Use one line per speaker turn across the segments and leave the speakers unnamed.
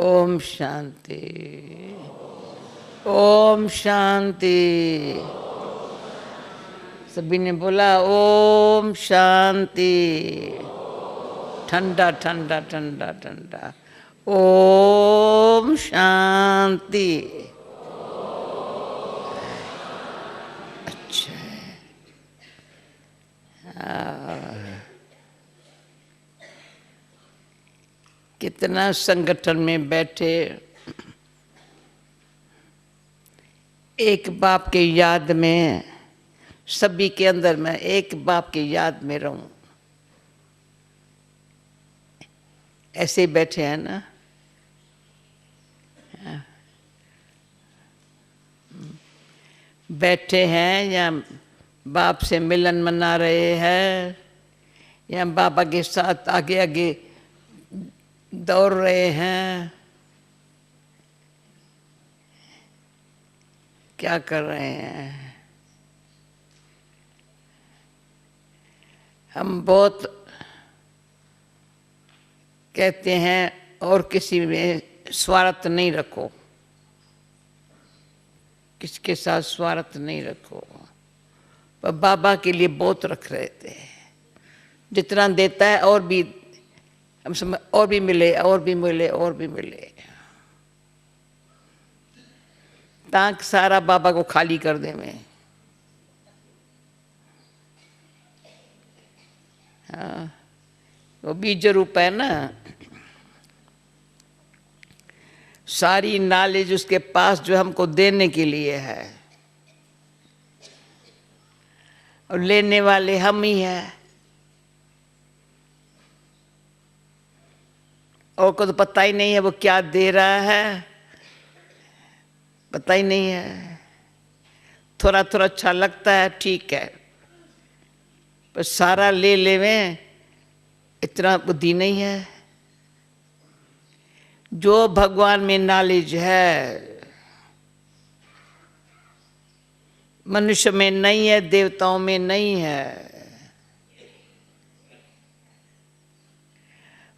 ओम शांति। ओम शांति। सभी ने बोला ओम शांति। ठंडा ठंडा ठंडा ठंडा। ओम शांति। अच्छा कितना संगठन में बैठे एक बाप के याद में, सभी के अंदर मैं एक बाप की याद में रहूं, ऐसे ही बैठे हैं ना। बैठे हैं या बाप से मिलन मना रहे हैं या बाबा के साथ आगे आगे दौड़ रहे हैं, क्या कर रहे हैं। हम बहुत कहते हैं और किसी में स्वार्थ नहीं रखो, किसके साथ स्वार्थ नहीं रखो, पर बाबा के लिए बहुत रख रहे थे। जितना देता है और भी हम समझ, और भी मिले और भी मिले और भी मिले, ताकि सारा बाबा को खाली कर दे मैं। हाँ, वो बीज रूप है ना। सारी नॉलेज उसके पास जो हमको देने के लिए है, और लेने वाले हम ही हैं। और को तो पता ही नहीं है वो क्या दे रहा है, पता ही नहीं है। थोड़ा थोड़ा अच्छा लगता है, ठीक है, पर सारा ले लेवें इतना बुद्धि नहीं है। जो भगवान में नॉलेज है मनुष्य में नहीं है, देवताओं में नहीं है।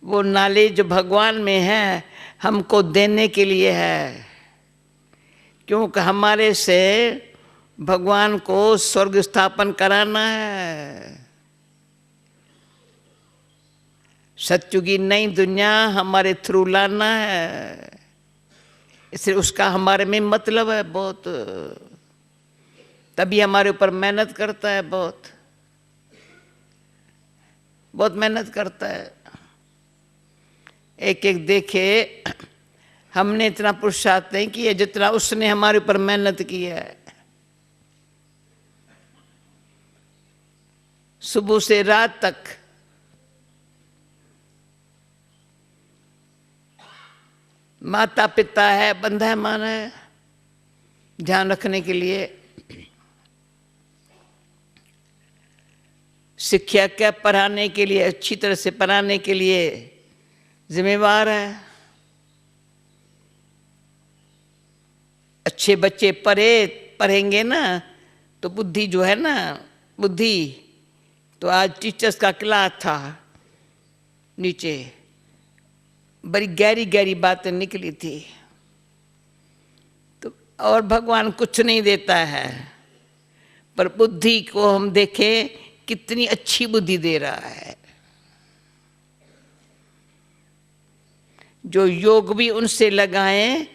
वो नॉलेज जो भगवान में है हमको देने के लिए है, क्योंकि हमारे से भगवान को स्वर्ग स्थापन कराना है। सत्युगी नई दुनिया हमारे थ्रू लाना है, इसलिए उसका हमारे में मतलब है बहुत। तभी हमारे ऊपर मेहनत करता है, बहुत बहुत मेहनत करता है। एक एक देखे, हमने इतना पुरुषार्थ नहीं किया जितना उसने हमारे ऊपर मेहनत की है। सुबह से रात तक माता पिता है, बंधा है, मान है, ध्यान रखने के लिए। शिक्षा क्या पढ़ाने के लिए, अच्छी तरह से पढ़ाने के लिए जिम्मेवार है। अच्छे बच्चे पढ़ेंगे ना तो बुद्धि जो है ना, बुद्धि तो आज टीचर्स का क्लास था, नीचे बड़ी गहरी गहरी बातें निकली थी। तो और भगवान कुछ नहीं देता है, पर बुद्धि को हम देखें कितनी अच्छी बुद्धि दे रहा है। जो योग भी उनसे लगाएं,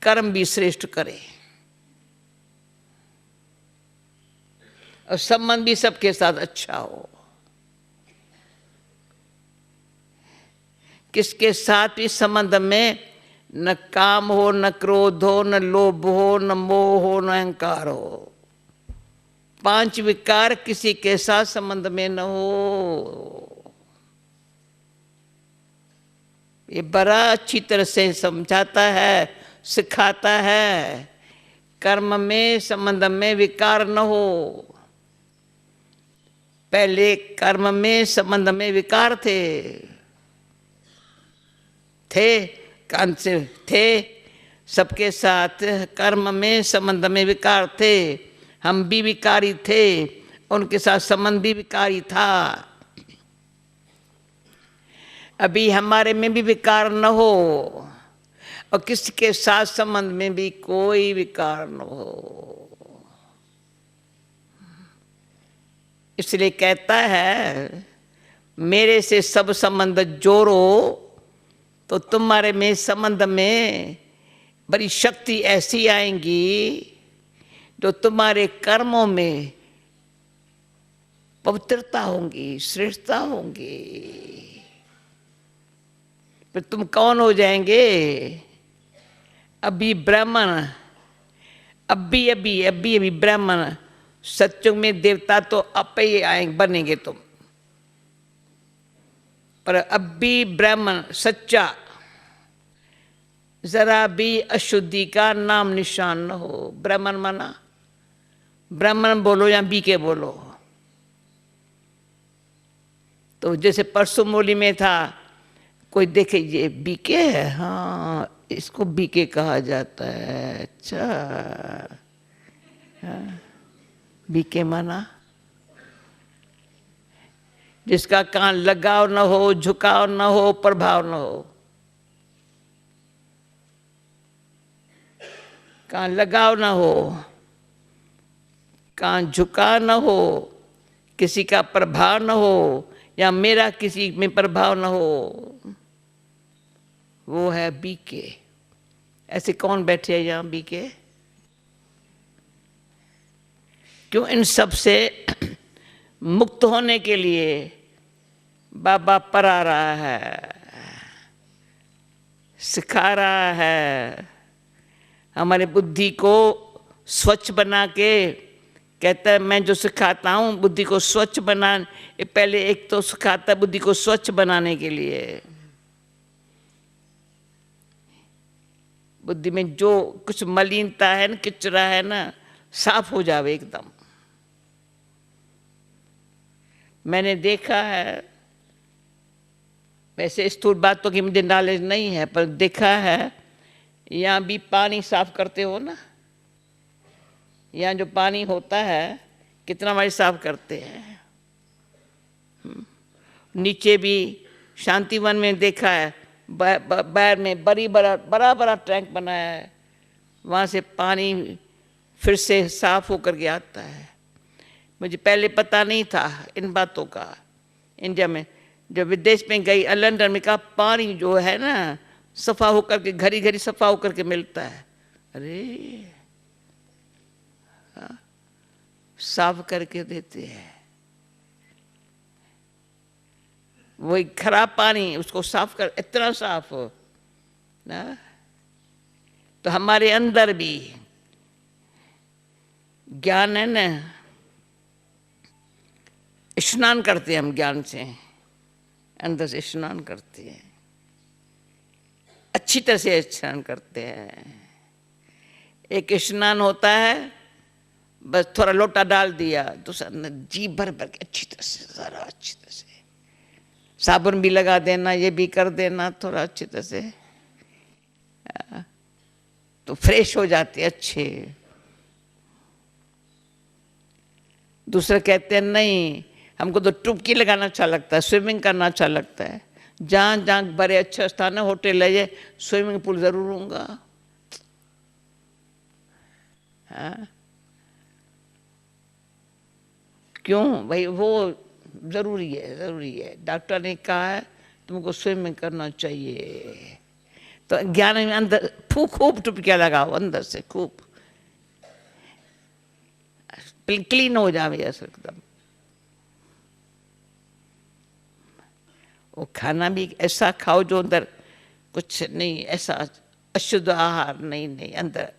कर्म भी श्रेष्ठ करें, और संबंध भी सबके साथ अच्छा हो। किसके साथ भी संबंध में न काम हो, न क्रोध हो, न लोभ हो, न मोह हो, न अहंकार हो। 5 विकार किसी के साथ संबंध में न हो। ये बड़ा अच्छी तरह से समझाता है, सिखाता है। कर्म में संबंध में विकार न हो। पहले कर्म में संबंध में विकार थे कान से थे, सबके साथ कर्म में संबंध में विकार थे। हम भी विकारी थे, उनके साथ संबंध भी विकारी था। अभी हमारे में भी विकार न हो, और किसी के साथ संबंध में भी कोई विकार न हो। इसलिए कहता है मेरे से सब संबंध जोड़ो तो तुम्हारे में संबंध में बड़ी शक्ति ऐसी आएंगी जो तुम्हारे कर्मों में पवित्रता होंगी, श्रेष्ठता होंगी। फिर तुम कौन हो जाएंगे? अभी ब्राह्मण, अभी ब्राह्मण, सत्युग में देवता तो अपे ही आएंगे, बनेंगे तुम। पर अभी ब्राह्मण सच्चा, जरा भी अशुद्धि का नाम निशान न हो। ब्राह्मण माना ब्राह्मण बोलो या बीके बोलो। तो जैसे परसों मोली में था, कोई देखे ये बीके है, हाँ इसको बीके कहा जाता है। अच्छा हाँ, बीके माना जिसका कान लगाव न हो, झुकाव न हो, प्रभाव न हो। कान लगाव न हो, कान झुका न हो, किसी का प्रभाव न हो, या मेरा किसी में प्रभाव न हो, वो है बीके। ऐसे कौन बैठे हैं यहाँ बीके? क्यों? इन सब से मुक्त होने के लिए बाबा पढ़ा रहा है, सिखा रहा है, हमारे बुद्धि को स्वच्छ बना के कहता है मैं जो सिखाता हूँ बुद्धि को स्वच्छ बना। पहले एक तो सिखाता है बुद्धि को स्वच्छ बनाने के लिए, बुद्धि में जो कुछ मलिनता है ना, किचरा है ना, साफ हो जावे एकदम। मैंने देखा है, वैसे स्थूल बातों की मुझे नॉलेज नहीं है, पर देखा है यहाँ भी पानी साफ करते हो ना, यहाँ जो पानी होता है कितना बार साफ करते हैं। नीचे भी शांतिवन में देखा है, बाहर में बड़ा बड़ा टैंक बनाया है, वहाँ से पानी फिर से साफ होकर के आता है। मुझे पहले पता नहीं था इन बातों का। इंडिया में जब विदेश में गई, लंदन में, कहा पानी जो है ना सफा होकर के घड़ी घड़ी सफा होकर के मिलता है। अरे हाँ, साफ करके देते हैं। वही खराब पानी उसको साफ कर, इतना साफ हो ना। तो हमारे अंदर भी ज्ञान है ना, स्नान करते हैं हम ज्ञान से, अंदर से स्नान करते हैं, अच्छी तरह से स्नान करते हैं। एक स्नान होता है बस थोड़ा लोटा डाल दिया, दूसरा जी भर भर के अच्छी तरह से, सारा अच्छी तरह से साबुन भी लगा देना, ये भी कर देना थोड़ा अच्छी तरह से, तो फ्रेश हो जाते अच्छे। दूसरे कहते हैं नहीं हमको तो डुबकी लगाना अच्छा लगता है, स्विमिंग करना अच्छा लगता है। जहाँ जहाँ बड़े अच्छे स्थान है, होटल है, ये स्विमिंग पूल जरूर होगा। हाँ क्यों भाई? वो जरूरी है, जरूरी है। डॉक्टर ने कहा है तुमको स्विमिंग करना चाहिए। तो ज्ञान में अंदर खूब डुबकियाँ लगाओ, अंदर से खूब क्लीन हो जावे ऐसा एकदम। वो खाना भी ऐसा खाओ जो अंदर कुछ नहीं, ऐसा अशुद्ध आहार नहीं अंदर।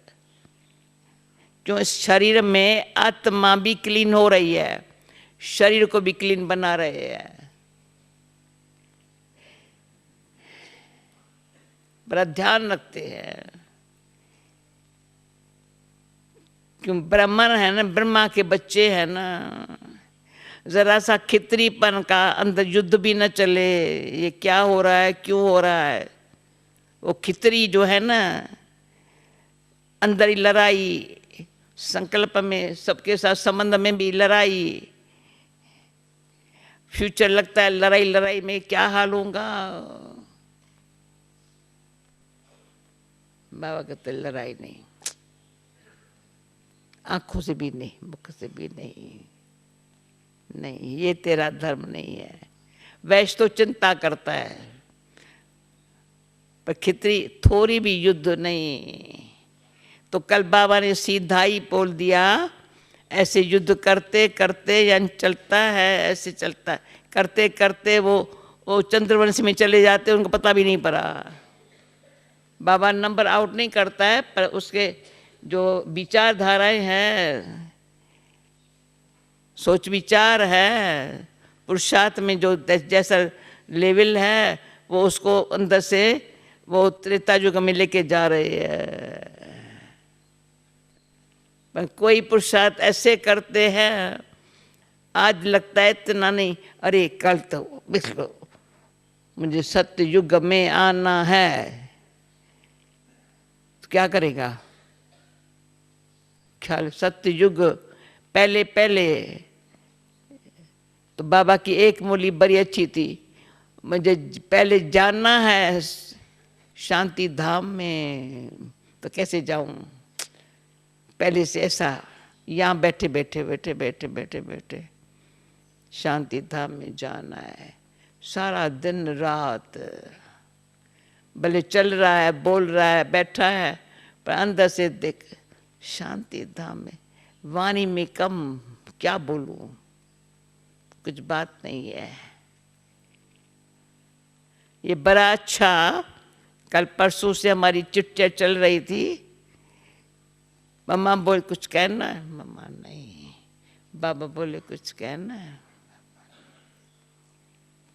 क्यों? इस शरीर में आत्मा भी क्लीन हो रही है, शरीर को भी क्लीन बना रहे हैं। बड़ा ध्यान रखते हैं। क्यों? ब्राह्मण है ना, ब्रह्मा के बच्चे हैं ना, जरा सा खितरीपन का अंदर युद्ध भी न चले, ये क्या हो रहा है, क्यों हो रहा है। वो खितरी जो है ना, अंदर ही लड़ाई, संकल्प में सबके साथ संबंध में भी लड़ाई, फ्यूचर लगता है लड़ाई में क्या हाल होगा। बाबा कहते लड़ाई नहीं, आंखों से भी नहीं, मुख से भी नहीं, नहीं ये तेरा धर्म नहीं है। वैश्य तो चिंता करता है, पर खितरी थोड़ी भी युद्ध नहीं। तो कल बाबा ने सीधा ही बोल दिया, ऐसे युद्ध करते करते यानी चलता है, ऐसे चलता है, करते करते वो चंद्रवंश में चले जाते, उनको पता भी नहीं पड़ा। बाबा नंबर आउट नहीं करता है, पर उसके जो विचारधाराएं हैं, सोच विचार है, पुरुषार्थ में जो जैसा लेवल है, वो उसको अंदर से वो त्रेता युग में लेके जा रहे हैं। पर कोई पुरुषार्थ ऐसे करते हैं, आज लगता है इतना नहीं, अरे कल तो बिल्कुल मुझे सत्य युग में आना है, तो क्या करेगा? ख्याल सत्य युग पहले पहले तो बाबा की एक मूली बड़ी अच्छी थी, मुझे पहले जानना है शांति धाम में, तो कैसे जाऊं? पहले से ऐसा यहाँ बैठे बैठे बैठे बैठे बैठे बैठे शांति धाम में जाना है। सारा दिन रात भले चल रहा है, बोल रहा है, बैठा है, पर अंदर से देख शांति धाम में, वाणी में कम क्या बोलूं, कुछ बात नहीं है। ये बड़ा अच्छा, कल परसों से हमारी चिट्ठियाँ चल रही थी। मम्मा बोले कुछ कहना है, मम्मा नहीं। बाबा बोले कुछ कहना है,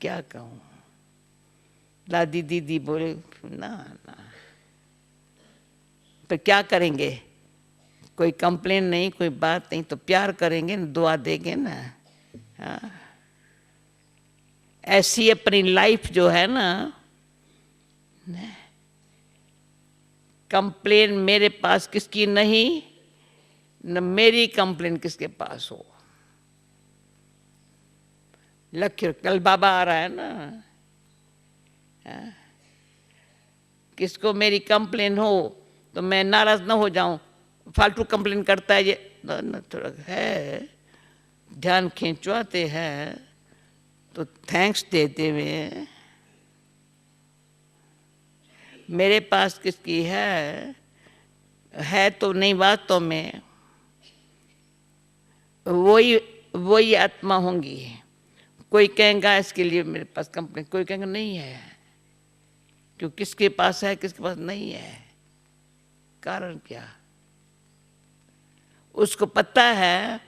क्या कहूँ? दादी दीदी बोले ना ना, तो क्या करेंगे? कोई कंप्लेन नहीं, कोई बात नहीं, तो प्यार करेंगे ना, दुआ देंगे ना। हाँ, ऐसी अपनी लाइफ जो है ना, कंप्लेन मेरे पास किसकी नहीं, न मेरी कंप्लेन किसके पास हो। लक्ष्य कल बाबा आ रहा है ना, किसको मेरी कंप्लेन हो तो मैं नाराज ना हो जाऊं, फालतू कंप्लेन करता है ये न थोड़ा है, ध्यान खींचवाते हैं तो थैंक्स देते हुए, मेरे पास किसकी है तो नहीं, वास्तव में वही आत्मा होंगी। कोई कहेगा इसके लिए मेरे पास कंप्लेन, कोई कहेगा नहीं है, क्यों किसके पास है किसके पास नहीं है, कारण क्या? उसको पता है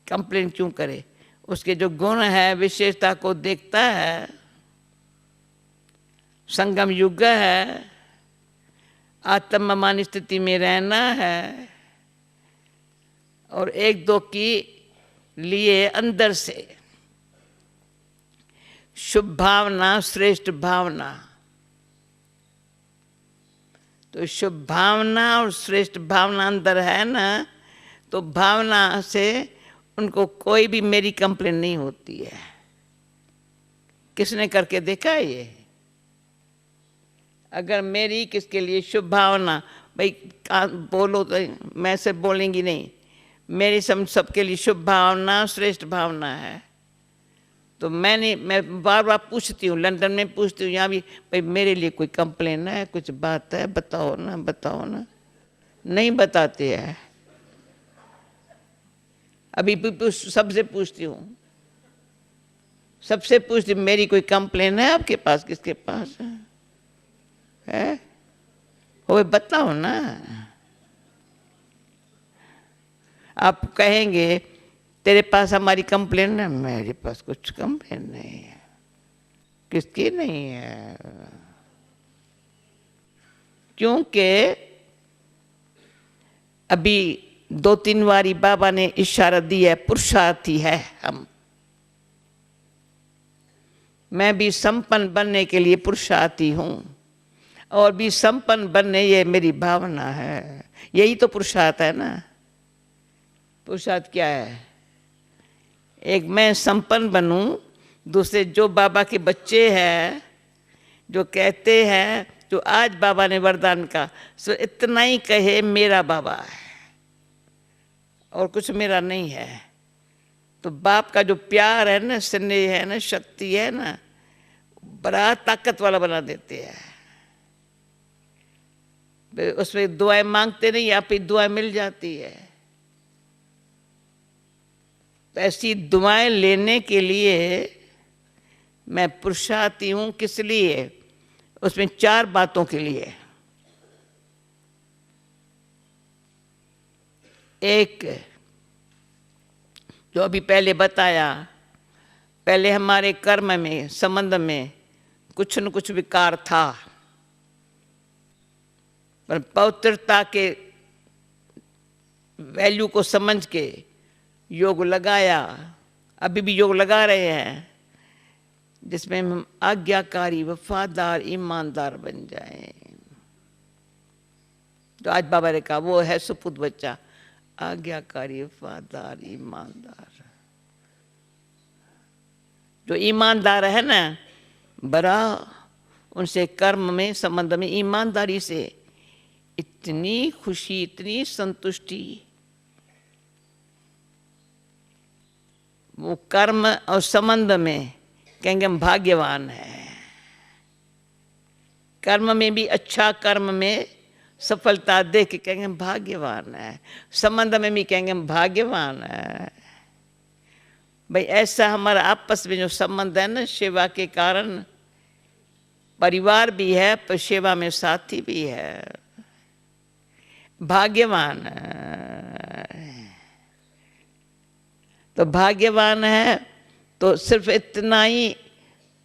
कंप्लेन क्यों करे, उसके जो गुण है विशेषता को देखता है। संगम युग है, आत्ममान स्थिति में रहना है, और एक दो की लिए अंदर से शुभ भावना, श्रेष्ठ भावना। तो शुभ भावना और श्रेष्ठ भावना अंदर है ना, तो भावना से उनको कोई भी मेरी कंप्लेन नहीं होती है। किसने करके देखा है ये? अगर मेरी किसके लिए शुभ भावना, भाई बोलो तो मैं से बोलेंगी नहीं, मेरी सबके लिए शुभ भावना, श्रेष्ठ भावना है, तो मैं बार बार पूछती हूँ, लंदन में पूछती हूँ, यहाँ भी, भाई मेरे लिए कोई कंप्लेन है, कुछ बात है, बताओ ना बताओ ना, नहीं बताते हैं। अभी सबसे पूछती हूँ, सबसे पूछती, मेरी कोई कंप्लेन है आपके पास, किसके पास है? वो बताओ ना। आप कहेंगे तेरे पास हमारी कंप्लेन है, मेरे पास कुछ कंप्लेन नहीं है, किसकी नहीं है, क्योंकि अभी 2-3 बारी बाबा ने इशारा दिया है, पुरुषार्थी है हम। मैं भी संपन्न बनने के लिए पुरुषार्थी हूँ, और भी संपन्न बनने ये मेरी भावना है। यही तो पुरुषार्थ है ना। पुरुषार्थ क्या है? एक मैं संपन्न बनूं, दूसरे जो बाबा के बच्चे हैं, जो कहते हैं जो आज बाबा ने वरदान का, सो इतना ही कहे मेरा बाबा है और कुछ मेरा नहीं है। तो बाप का जो प्यार है ना, स्नेह है ना, शक्ति है ना, बड़ा ताकत वाला बना देते हैं। उसमें दुआएं मांगते नहीं, आप ही दुआएं मिल जाती है। तो ऐसी दुआएं लेने के लिए मैं पुरुषार्थी हूं। किस लिए? उसमें 4 बातों के लिए। एक, जो अभी पहले बताया, पहले हमारे कर्म में, संबंध में कुछ न कुछ विकार था, पर पवित्रता के वैल्यू को समझ के योग लगाया, अभी भी योग लगा रहे हैं, जिसमें हम आज्ञाकारी, वफादार, ईमानदार बन जाएं। तो आज बाबा ने कहा वो है सुपुत बच्चा, आज्ञाकारी, वफादार, ईमानदार। जो ईमानदार है ना, बड़ा उनसे कर्म में, संबंध में ईमानदारी से इतनी खुशी, इतनी संतुष्टि, वो कर्म और संबंध में कहेंगे हम भाग्यवान हैं। कर्म में भी अच्छा, कर्म में सफलता देख के कहेंगे हम भाग्यवान है, संबंध में भी कहेंगे हम भाग्यवान है। भाई ऐसा हमारा आपस में जो संबंध है ना, सेवा के कारण परिवार भी है, पर सेवा में साथी भी है, भाग्यवान है। तो भाग्यवान है तो सिर्फ इतना ही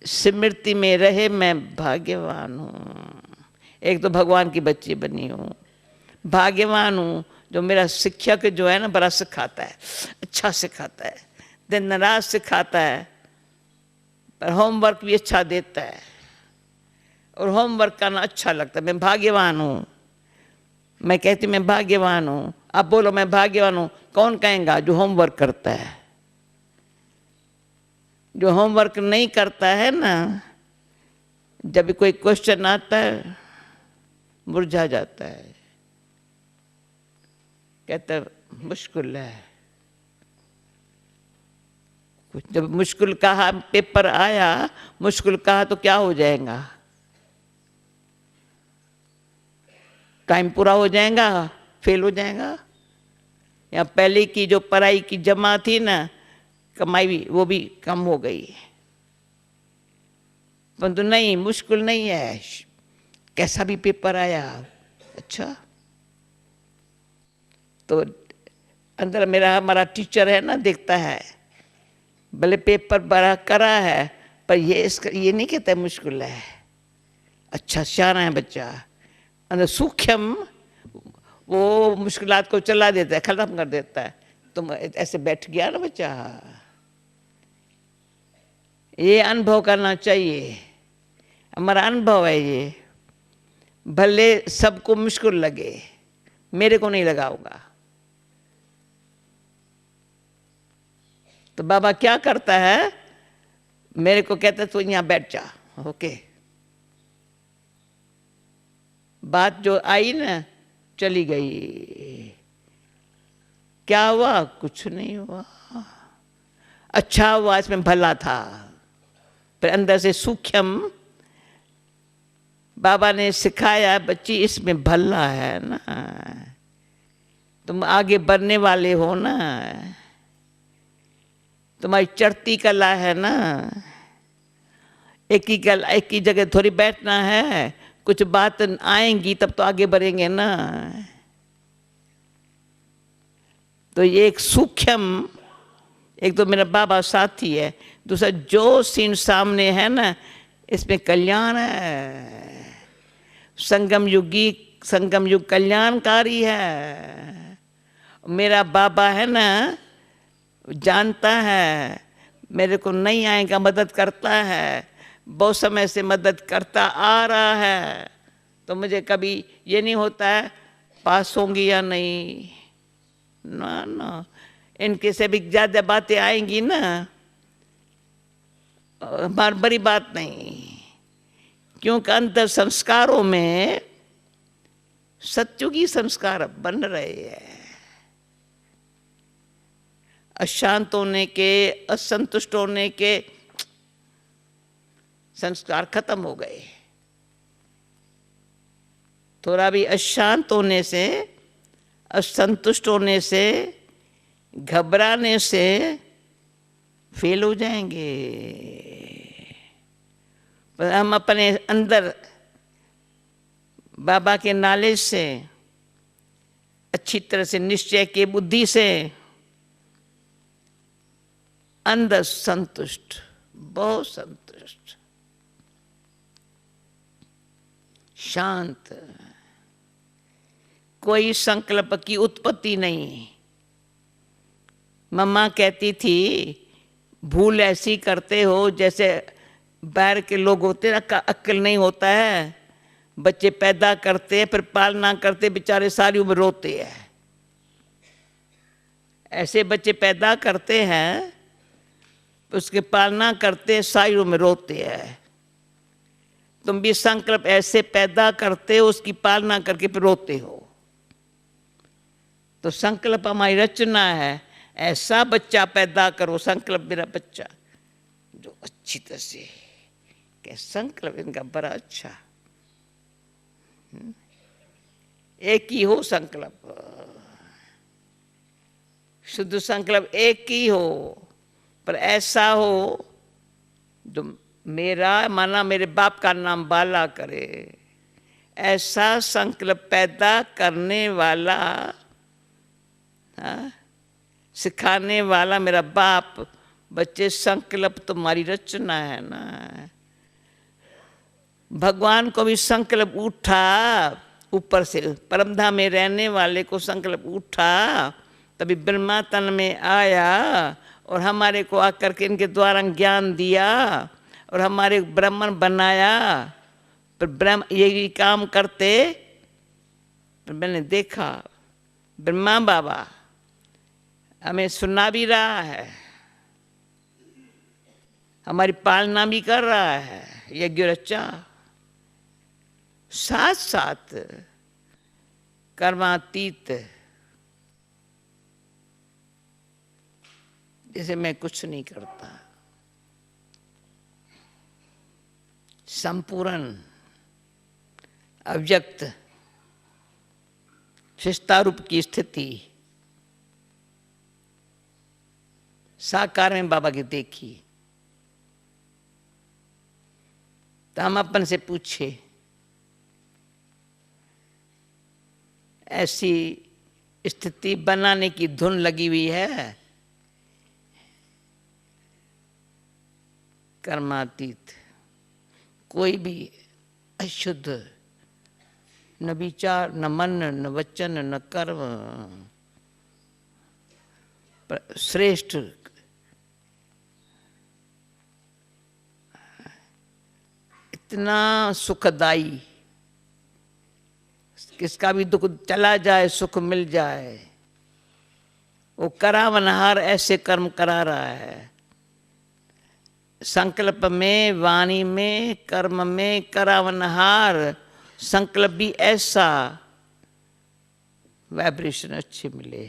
स्मृति में रहे, मैं भाग्यवान हूँ। एक तो भगवान की बच्ची बनी हूँ, भाग्यवान हूँ। जो मेरा शिक्षक जो है ना, बड़ा सिखाता है, अच्छा सिखाता है, दिन रात सिखाता है, पर होमवर्क भी अच्छा देता है और होमवर्क करना अच्छा लगता है। मैं भाग्यवान हूँ। मैं कहती मैं भाग्यवान हूँ। आप बोलो मैं भाग्यवान हूँ, कौन कहेगा? जो होमवर्क करता है। जो होमवर्क नहीं करता है ना, जब भी कोई क्वेश्चन आता है मुरझा जाता है, कहता है मुश्किल है। जब मुश्किल कहा, पेपर आया मुश्किल कहा, तो क्या हो जाएगा? टाइम पूरा हो जाएगा, फेल हो जाएगा। या पहले की जो पढ़ाई की जमा थी ना, कमाई भी, वो भी कम हो गई। परंतु नहीं, मुश्किल नहीं है, कैसा भी पेपर आया अच्छा। तो अंदर मेरा, हमारा टीचर है ना, देखता है, भले पेपर बड़ा करा है, पर ये नहीं कहता है मुश्किल है, अच्छा सियाना है बच्चा। अंदर सूक्ष्म वो मुश्किलात को चला देता है, खत्म कर देता है। तुम ऐसे बैठ गया ना बच्चा। ये अनुभव करना चाहिए, हमारा अनुभव है ये। भले सबको मुश्किल लगे, मेरे को नहीं लगा होगा। तो बाबा क्या करता है, मेरे को कहता है तू यहाँ बैठ जा, ओके। बात जो आई ना, चली गई। क्या हुआ? कुछ नहीं हुआ, अच्छा हुआ, इसमें भला था। पर अंदर से सूक्ष्म बाबा ने सिखाया, बच्ची इसमें भला है ना, तुम आगे बढ़ने वाले हो ना, तुम्हारी चढ़ती कला है ना, एक ही जगह थोड़ी बैठना है, कुछ बात आएंगी तब तो आगे बढ़ेंगे ना। तो ये एक सूक्ष्म, एक तो मेरा बाबा साथी है, दूसरा जो सीन सामने है ना, इसमें कल्याण है। संगम युग कल्याणकारी है। मेरा बाबा है ना, जानता है मेरे को नहीं आएगा, मदद करता है, बहुत समय से मदद करता आ रहा है। तो मुझे कभी ये नहीं होता है पास होंगी या नहीं, ना ना, इनके से भी ज़्यादा बातें आएंगी ना, हमारी बड़ी बात नहीं। क्योंकि अंतर संस्कारों में सत्युगी संस्कार बन रहे हैं। अशांत होने के, असंतुष्ट होने के संस्कार खत्म हो गए। थोड़ा भी अशांत होने से, असंतुष्ट होने से, घबराने से फेल हो जाएंगे। पर हम अपने अंदर बाबा के नॉलेज से, अच्छी तरह से निश्चय की बुद्धि से अंदर संतुष्ट, बहुत संतुष्ट, शांत, कोई संकल्प की उत्पत्ति नहीं। मम्मा कहती थी भूल ऐसी करते हो जैसे बाहर के लोग होते हैं ना, अक्ल नहीं होता है, बच्चे पैदा करते हैं फिर पालना करते, बेचारे सारी उम्र रोते हैं। ऐसे बच्चे पैदा करते हैं, उसके पालना करते हैं, सारी उम्र रोते हैं। तुम भी संकल्प ऐसे पैदा करते हो, उसकी पालना करके फिर रोते हो। तो संकल्प हमारी रचना है, ऐसा बच्चा पैदा करो, संकल्प मेरा बच्चा जो अच्छी तरह से क्या संकल्प इनका बड़ा अच्छा, एक ही हो संकल्प, शुद्ध संकल्प एक ही हो, पर ऐसा हो जो मेरा माना मेरे बाप का नाम बाला करे, ऐसा संकल्प पैदा करने वाला, सिखाने वाला मेरा बाप। बच्चे संकल्प तुम्हारी रचना है ना। भगवान को भी संकल्प उठा, ऊपर से परमधाम में रहने वाले को संकल्प उठा, तभी ब्रह्मा तन में आया और हमारे को आकर के इनके द्वारा ज्ञान दिया और हमारे ब्राह्मण बनाया। पर ब्रह्म यही काम करते, पर मैंने देखा ब्रह्मा बाबा हमें सुना भी रहा है, हमारी पालना भी कर रहा है, यज्ञ रचा, साथ साथ कर्मातीत, जैसे मैं कुछ नहीं करता, संपूर्ण अव्यक्त शिष्टारूप की स्थिति साकार में बाबा की देखी। तो हम अपन से पूछे, ऐसी स्थिति बनाने की धुन लगी हुई है, कर्मातीत, कोई भी अशुद्ध, न विचार, न मन, न वचन, न कर्म, पर श्रेष्ठ इतना सुखदाई, किसका भी दुख चला जाए, सुख मिल जाए, वो करावनहार ऐसे कर्म करा रहा है। संकल्प में, वाणी में, कर्म में करावनहार, संकल्प भी ऐसा, वाइब्रेशन अच्छे मिले,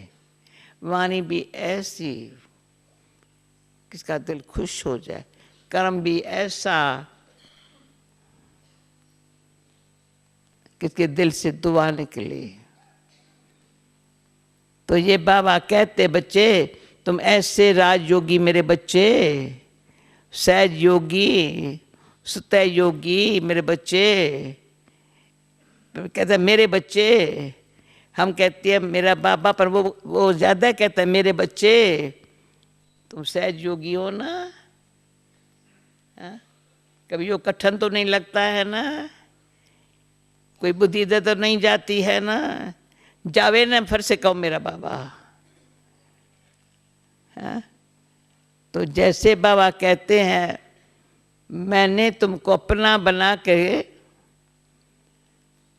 वाणी भी ऐसी किसका दिल खुश हो जाए, कर्म भी ऐसा किसके दिल से दुआ निकले। तो ये बाबा कहते, बच्चे तुम ऐसे राजयोगी मेरे बच्चे, सहज योगी, सुतः योगी मेरे बच्चे, कहते मेरे बच्चे, हम कहते हैं मेरा बाबा, पर वो ज्यादा कहता है मेरे बच्चे तुम सहज योगी हो ना। कभी वो कठिन तो नहीं लगता है ना, कोई बुद्धि दे तो नहीं जाती है ना, जावे ना फिर से कहो मेरा बाबा। तो जैसे बाबा कहते हैं मैंने तुमको अपना बना के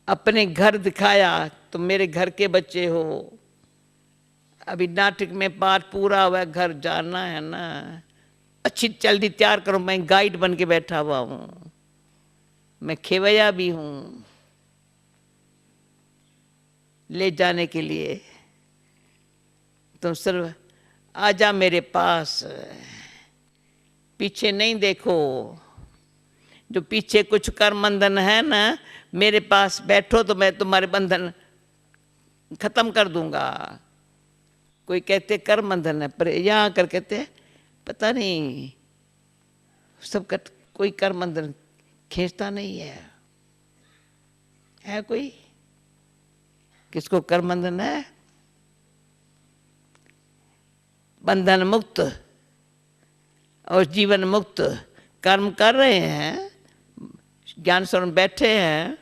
अपने घर दिखाया, तुम मेरे घर के बच्चे हो। अभी नाटक में पाठ पूरा हुआ, घर जाना है ना, अच्छी जल्दी तैयार करो, मैं गाइड बन के बैठा हुआ हूँ। मैं खेवैया भी हूँ ले जाने के लिए। तुम सिर्फ आजा मेरे पास, पीछे नहीं देखो। जो पीछे कुछ कर्म बंधन है ना, मेरे पास बैठो तो मैं तुम्हारे बंधन खत्म कर दूंगा। कोई कहते कर्म बंधन है, पर यहाँ आकर कहते पता नहीं सब कोई कर्म बंधन खींचता नहीं है कोई? किसको कर्म बंधन है? बंधन मुक्त और जीवन मुक्त कर्म कर रहे हैं, ज्ञान सरोवर में बैठे हैं,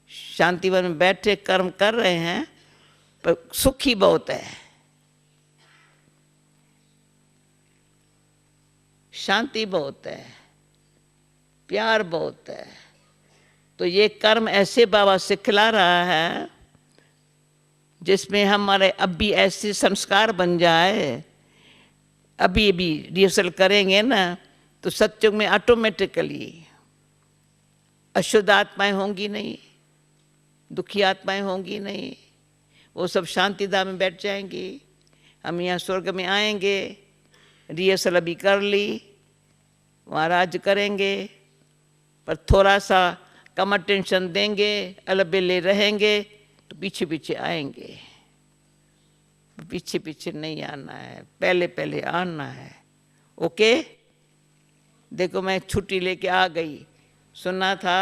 शांतिवन में बैठे कर्म कर रहे हैं, पर सुखी बहुत है, शांति बहुत है, प्यार बहुत है। तो ये कर्म ऐसे बाबा सिखला रहा है जिसमें हमारे अब भी ऐसे संस्कार बन जाए। अभी अभी रिहर्सल करेंगे ना तो सत्युग में ऑटोमेटिकली अशुद्ध आत्माएं होंगी नहीं, दुखी आत्माएं होंगी नहीं, वो सब शांति धाम में बैठ जाएंगी। हम यहाँ स्वर्ग में आएंगे, रिहर्सल अभी कर ली, वहाँ राज करेंगे, पर थोड़ा सा कम अटेंशन देंगे, अलबेले रहेंगे तो पीछे पीछे आएंगे। पीछे पीछे नहीं आना है, पहले पहले आना है। ओके? देखो मैं छुट्टी लेके आ गई, सुना था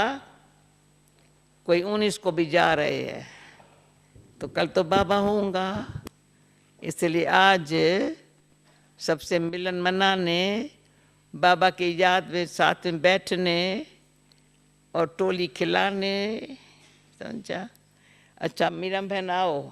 कोई 19 को भी जा रहे हैं, तो कल तो बाबा होऊंगा, इसलिए आज सबसे मिलन मनाने, बाबा की याद में साथ में बैठने और टोली खिलाने, समझा? अच्छा मीरा बहन आओ।